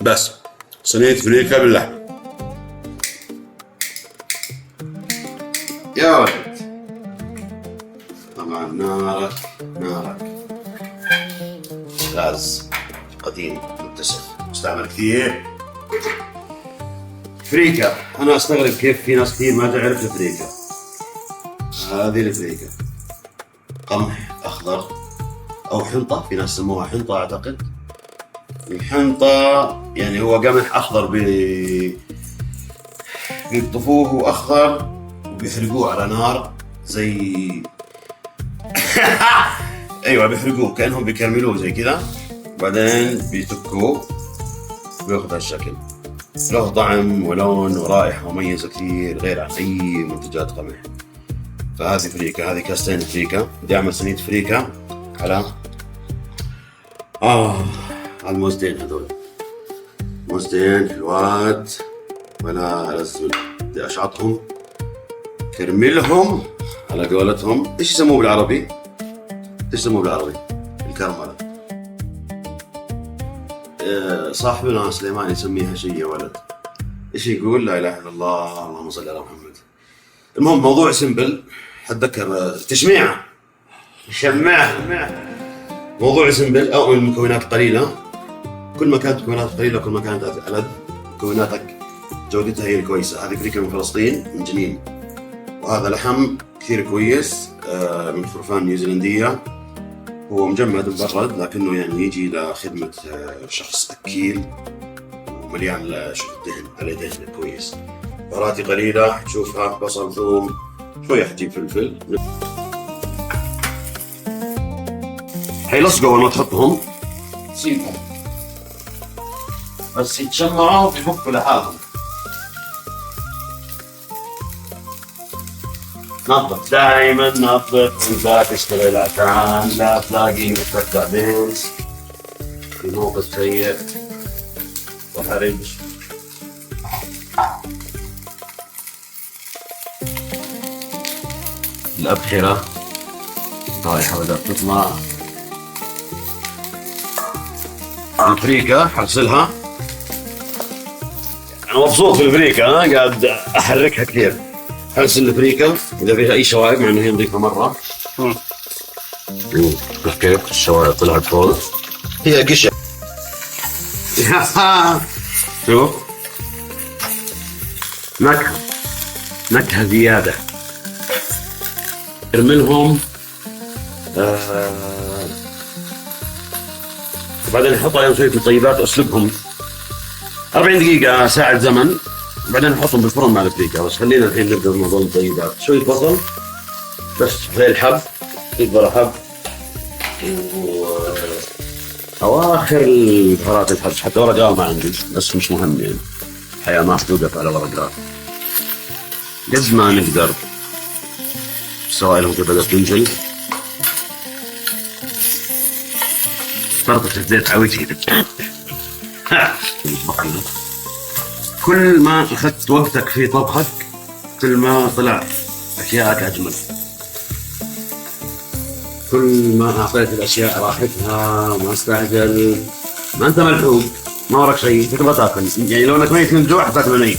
بس صينية فريكة باللحم. يا ولد طبعا نارك غاز قديم متسخ مستعمل كثير. فريكة، أنا أستغرب كيف في ناس كثير ما تعرف الفريكة. هذه الفريكة قمح أخضر أو حنطة، في ناس يسموها حنطة أعتقد. الحنطة يعني هو قمح أخضر بيطفوه أخضر وبيحرقوه على نار زي أيوة بيحرقوه كأنهم بيكرملوه زي كذا، وبعدين بيتكوه وياخذ هالشكل. له طعم ولون ورائحة مميزة كثير غير عن أي منتجات قمح. فهذه فريكة، هذه كاستين فريكة. بدي أعمل صينية فريكة على على الموزتين هذول، موزتين حلوات ولا لزول. بدي أشعطهم كرملهم على قولتهم. إيش يسموه بالعربي؟ الكرملة. صاحبنا سليمان يسميها شيء يا ولد. إيش يقول؟ لا إله إلا الله، اللهم صل على محمد. المهم موضوع سمبل، حتذكر تشميعة موضوع سمبل أو المكونات قليلة. كل ما كانت مكونات قليلة كل ما كانت ألذ. مكوناتك جودتها هي الكويسة. هذه فريكة من فلسطين من جنين، وهذا لحم كثير كويس من خرفان نيوزيلندية. هو مجمد مبرد لكنه يعني يجي لخدمة شخص أكيل ومليان دهن، عليه دهن كويس. بهاراتي قليلة تشوفها، بصل ثوم شوية حجيب فلفل. حيلصقوا أول ما تحطهم سيبهم بس يتشمعوا بيفكوا لحالهم. نظف دائما، نظف، لا تشتغل عشان لا تلاقي نفسك بعدين في موقف سيء وحرج. الأبخرة رايحة بدأت تطلع. الفريكة حغسلها، أنا مبسوط بالفريكة، قاعد أحركها كثير. حغسل الفريكة إذا فيها أي شوائب، مع إنه هي نظيفة مرة. كيف الشوائب طلعت فوق، هي قشة. شوف نكهة زيادة. ارملهم وبعدين نحط عليهم شوية مطيبات واسلقهم 40 دقيقة ساعة زمن، وبعدين نحطهم بالفرن مع الفريكة. بس خلينا الحين نبدأ بموضوع المطيبات. شوية بصل بس زي الحب، يكبر حب، وأواخر البهارات الحب. حتى ورقات ما عندي بس مش مهم، يعني الحياة ما توقف على ورقات. قد ما نقدر سواء لهم كذا تنجل. طرطة الزيت عويتي. كل ما أخذت وقتك في طبخك كل ما طلع أشياءك أجمل. كل ما أعطيت الأشياء راحتها وما استعجل. ما أنت ملحوق، ما وراك شيء، تبغى تاكل. يعني لو أنك ميت من الجوع حتاكل نيم،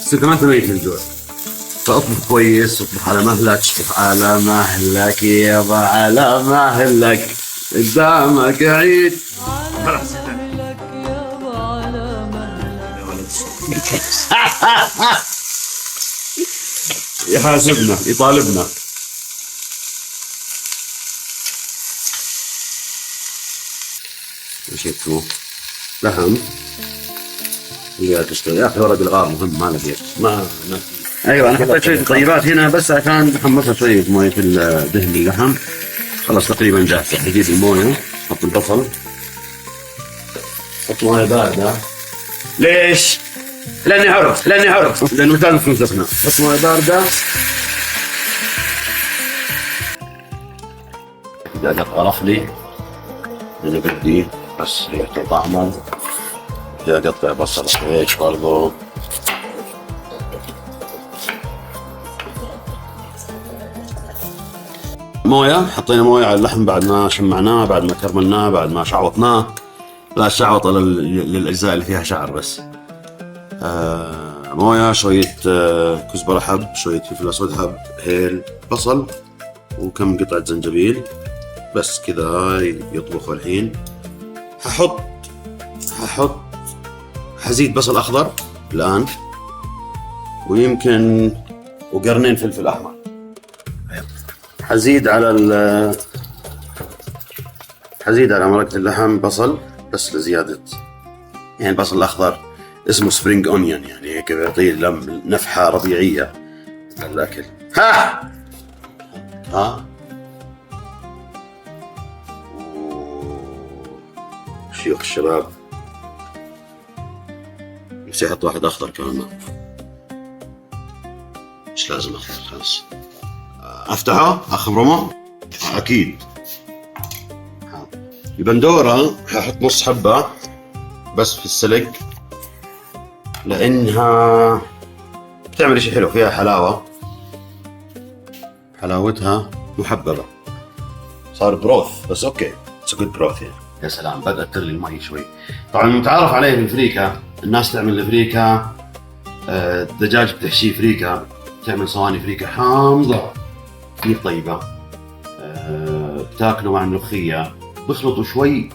بس أنت ما أنت ميت من الجوع. فاطبخ كويس، اطبخ على مهلك، اطبخ على مهلك يابا، على مهلك قدامك عيد. يحاسبنا يطالبنا. شفتوا لحم اللي تشتغل. يا اخي ورق الغار مهم، ما لقيت ما ايوه. انا حطيت شويه طيبات هنا بس عشان حمصها شويه مويه الدهن اللحم. خلاص تقريبا جاهزه. نجيب المويه، نحط البصل، نحط مويه بارده. ليش؟ لاني حر لانه مش لازم تكون سخنه. نحط مويه بارده. بدأت غرف لي اللي بدي بس ريحته طعمه. بدي اقطع بصل هيك برضه. مويه، حطينا مويه على اللحم بعد ما شمعناه، بعد ما كرملناه، بعد ما شعوطناه. لا الشعوطة للأجزاء اللي فيها شعر بس. موية، شوية كزبرة حب، شوية فلفل أسود حب، هيل، بصل، وكم قطعة زنجبيل. بس كذا يطبخوا الحين. حزيد بصل أخضر الآن، ويمكن وقرنين فلفل أحمر. حزيد على مرقة اللحم بصل بس لزيادة، يعني البصل الأخضر اسمه سبرينج أونيون، يعني هيك بيعطيه نفحة ربيعية للأكل. شيوخ الشباب بس يحط واحد أخضر كمان. مش لازم أخضر خلاص. أفتحه أخبرمه أكيد. البندورة هحط نص حبة بس في السلق، لأنها بتعمل إشي حلو، فيها حلاوة، حلاوتها محببة. صار بروث بس أوكي، it's a good broth يعني. يا سلام، بدأت تغلي المي شوي. طبعا المتعارف عليه بالفريكة، الناس تعمل الفريكة الدجاج بتحشيه فريكة، تعمل صواني فريكة حامضة كثير طيبة، بتاكلوا مع الملوخية، بخلطوا شوي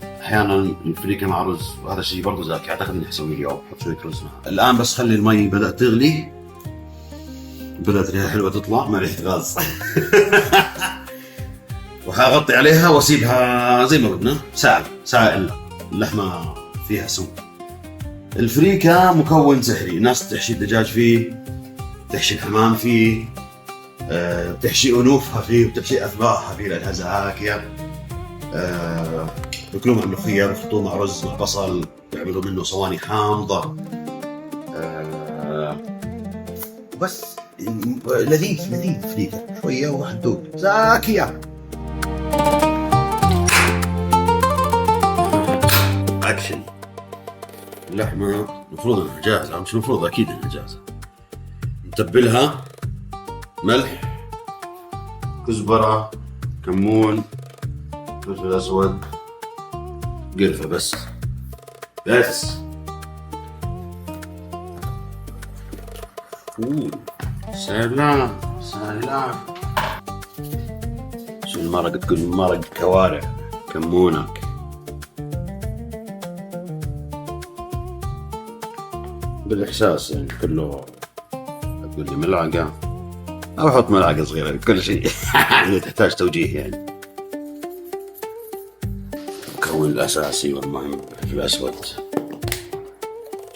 احيانا الفريكة مع رز، وهذا الشيء برضه زاكي، اعتقد اني حسويه اليوم، حط شوية رز معه. الان بس خلي المي بدأت تغلي، بدأت ريحة حلوة تطلع، ما ريحة غاز. وهغطي عليها واسيبها زي ما قلنا ساعة الا، اللحمة فيها سم. الفريكة مكون سحري، ناس تحشي الدجاج فيه، تحشي الحمام فيه، تحشي أنوفها فيه، وتحشي أثباءها فيه لأنها زاكية. بياكلوه مع الملوخية، بيحطوه مع رز مع بصل، بيعملوا منه صواني حامضة. بس لذيذ فريكة شوية وحدود زاكية. أكشن. اللحمة المفروض انها جاهزة، مش المفروض، أكيد انها جاهزة. نتبلها ملح، كزبرة، كمون، فلفل أسود، قرفة بس. سلام. شو المرق؟ تقول مرق كوارع. كمونك. بالإحساس يعني كله. تقول لي ملعقة أو أحط ملعقة صغيرة، كل شيء تحتاج توجيه يعني. المكون الأساسي والمهم فلفل أسود،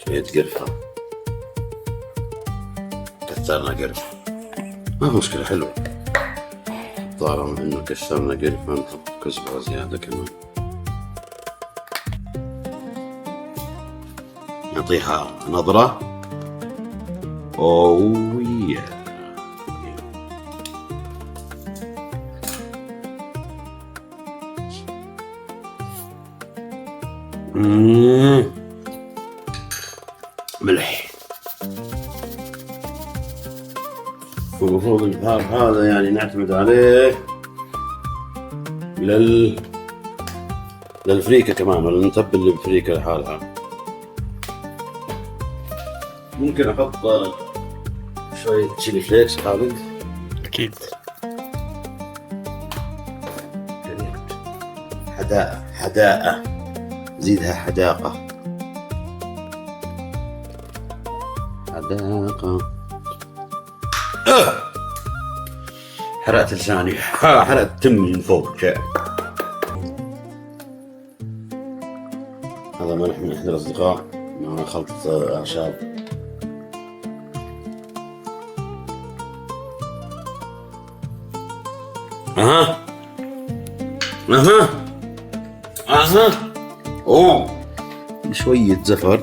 شوية قرفة، كثرنا قرفة ما في مشكلة، حلو. طالما إنه كثرنا قرفة نحط كزبرة زيادة كمان، نعطيها نظرة. أوه ملح. والمفروض البهار هذا يعني نعتمد عليه للفريكة كمان، ولا نتبل الفريكة لحالها. ممكن أحط شوية تشيلي فليكس خالد. أكيد. حداقة، زيدها حداقة. حرقت لساني، حرقت تمي من فوق شيء. هذا ملح من إحدى الأصدقاء مع خلطة أعشاب. أوه شوية زفر،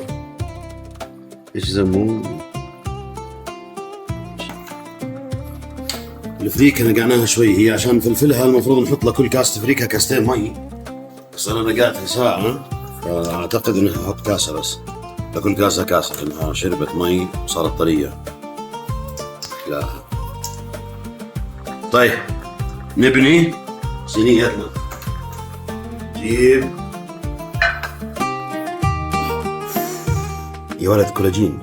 إيش يسموه، الفريكة نقعناها شوي. هي عشان فلفلها المفروض نحط لكل كاسة فريكة كاستين مي، بس أنا نقعتها ساعة، فأعتقد إنها أحط كاسة بس لكل كاسة، لأنها شربت مي وصارت طرية. لا طيب نبني صينيتنا. جيب يا ولد كولاجين.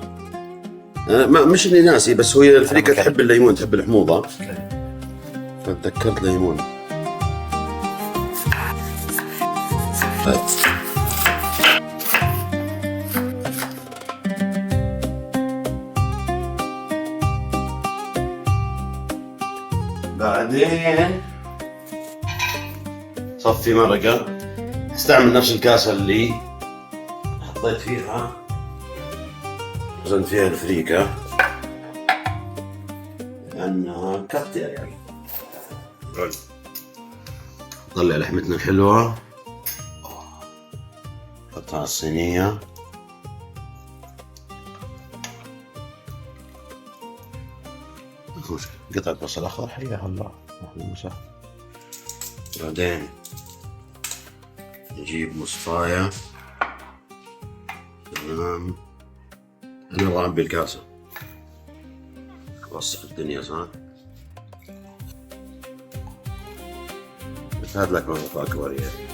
مش اني ناسي، بس هو الفريكة تحب الليمون، تحب الحموضة، فتذكرت ليمون. بعدين صفي مرقة، استعمل نفس الكاسة اللي حطيت فيها، وزنت فيها الفريكة لأنها كثير يعني. طلع لحمتنا الحلوة، حطها على الصينية. قطعة بصل أخضر حياها الله، أهلا وسهلا. بعدين نجيب مصفاية. تمام، أنا بعبي الكاسة، وسخ الدنيا صح؟ بس هات لك مرة أكبر يعني.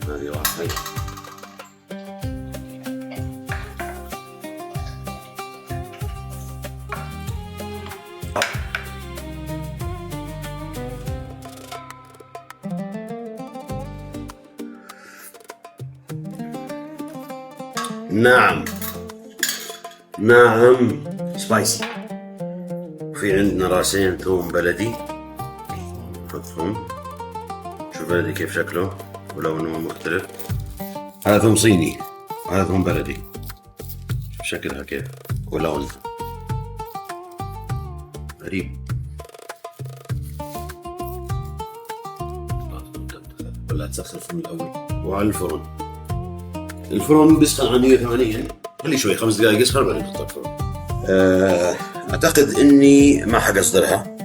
هذه واحدة. نعم سبايسي. في عندنا راسين ثوم بلدي، نحطهم. شوف بلدي كيف شكله ولونه مختلف. هذا ثوم صيني وهذا ثوم بلدي، شوف شكلها كيف ولونها غريب. ولا تسخن الفرن الأول وعلى الفرن بيسخن على 180. خليه شوي 5 دقائق يسخن بعدين نحطها الفرن. أعتقد إني ما حقصدرها،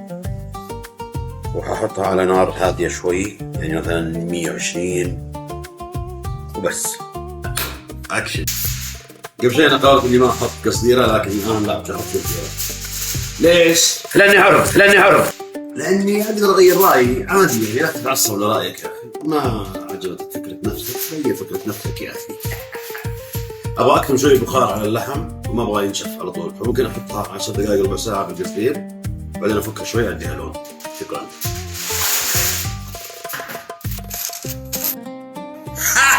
وححطها على نار هادية شوي، يعني مثلا 120 وبس. أكشن. قبل شوي أنا قالت إني ما أحط قصديرة، لكن الآن لا، بحط قصديرة. ليش؟ لأني حر. لأني أقدر أغير رأيي عادي، يعني لا تتعصب لرأيك يا أخي. ما عجبتك فكرة نفسك، غير فكرة نفسك يا أخي. أبغى أكتم شوي بخار على اللحم وما أبغى ينشف على طول، فممكن أحطها 10 دقائق ربع ساعة في القصدير، بعدين أفكها شوي أديها لون. شكرا.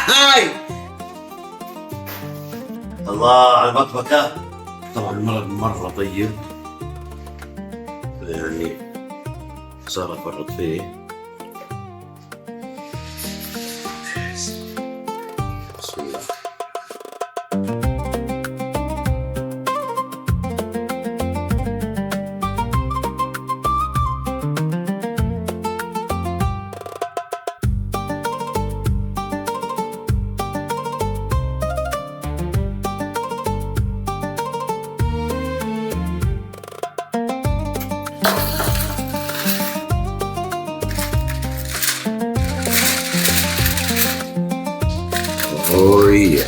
هاي الله على المطبخة. طبعا المرق مرة طيب، يعني صار أفرط فيه. بسم الله. أوه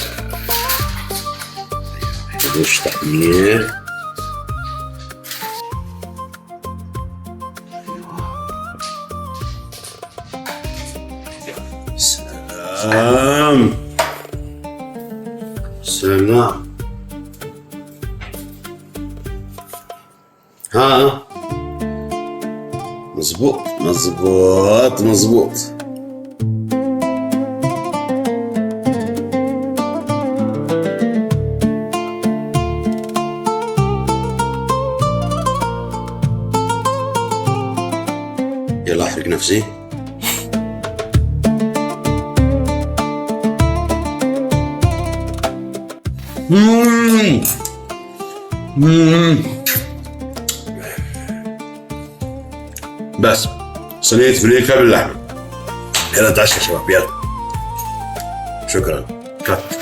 وش تحمير. سلام. ها مظبوط. يلا أحرق نفسي. بس صينية فريكة باللحمة. يلا نتعشى شباب، يلا. شكرا. كات.